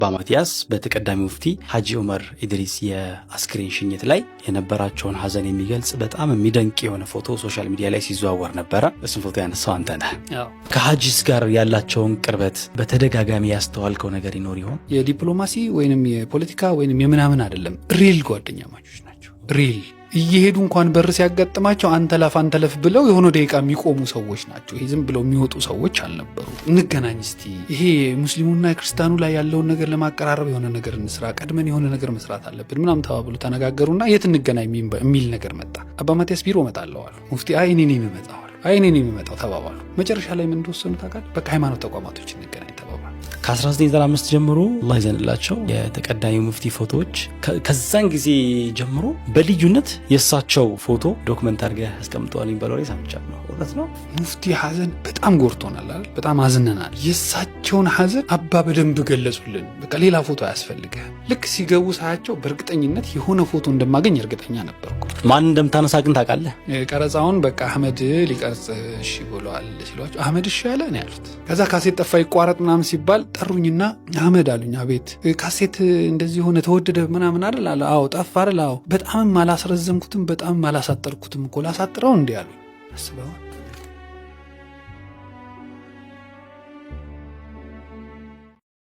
በማቲያስ በተቀዳሚ ሙፍቲ ሐጂ ዑመር ኢድሪስ የአስክሬን ሽኝት ላይ የነበራቸውን ሀዘን የሚገልጽ በጣም የሚደንቅ የሆነ ፎቶ ሶሻል ሚዲያ ላይ ሲዘዋወር ነበረ። እሱን ፎቶ ያነሳው አንተ ነህ። ከሐጂስ ጋር ያላቸውን ቅርበት በተደጋጋሚ ያስተዋልከው ነገር ይኖር ይሆን? የዲፕሎማሲ ወይንም የፖለቲካ ወይንም የምናምን አይደለም፣ ሪል ጓደኛ ማቾች ናቸው። ሪል እየሄዱ እንኳን በር ሲያጋጥማቸው አንተለፍ ብለው የሆነ ደቂቃ የሚቆሙ ሰዎች ናቸው። ይሄ ዝም ብለው የሚወጡ ሰዎች አልነበሩ። እንገናኝ እስቲ ይሄ ሙስሊሙና ክርስቲያኑ ላይ ያለውን ነገር ለማቀራረብ የሆነ ነገር እንስራ፣ ቀድመን የሆነ ነገር መስራት አለብን ምናምን ተባብሎ ተነጋገሩና የት እንገናኝ የሚል ነገር መጣ። አባ ማቲያስ ቢሮ እመጣለሁ አሉ። ሙፍቲ እኔ ነኝ የምመጣው ተባባሉ። መጨረሻ ላይ ምን እንደወሰኑ ታውቃለህ? በቃ ሃይማኖት ተቋማቶች እንገናኝ ተባባሉ። ከ1995 ጀምሮ አላህ ይዘንላቸው የተቀዳሚ ሙፍቲ ፎቶዎች ከዛን ጊዜ ጀምሮ በልዩነት የእሳቸው ፎቶ ዶክመንት አድርገህ አስቀምጠዋል የሚባለው ላይ ሰምቻለሁ። እውነት ነው? ሙፍቲ ሀዘን በጣም ጎርቶናል አይደል? በጣም አዝነናል። የእሳቸውን ሀዘን አባ በደንብ ገለጹልን። በቃ ሌላ ፎቶ አያስፈልግህም። ልክ ሲገቡ ሳያቸው በእርግጠኝነት የሆነ ፎቶ እንደማገኝ እርግጠኛ ነበርኩ። ማን እንደምታነሳ ግን ታውቃለህ? ቀረጻውን በቃ አህመድ ሊቀርጽ እሺ ብለዋል ሲሏቸው አህመድ እሺ ያለ ነው ያሉት። ከዛ ካሴት ጠፋ ይቋረጥ ምናምን ሲባል ጠሩኝና አህመድ አሉኝ። አቤት ካሴት እንደዚህ ሆነ ተወደደ ምናምን አይደል አለ። አዎ ጠፋ አይደል? አዎ በጣም አላስረዘምኩትም በጣም አላሳጠርኩትም እኮ ላሳጥረው እንዴ አሉኝ። አስበዋል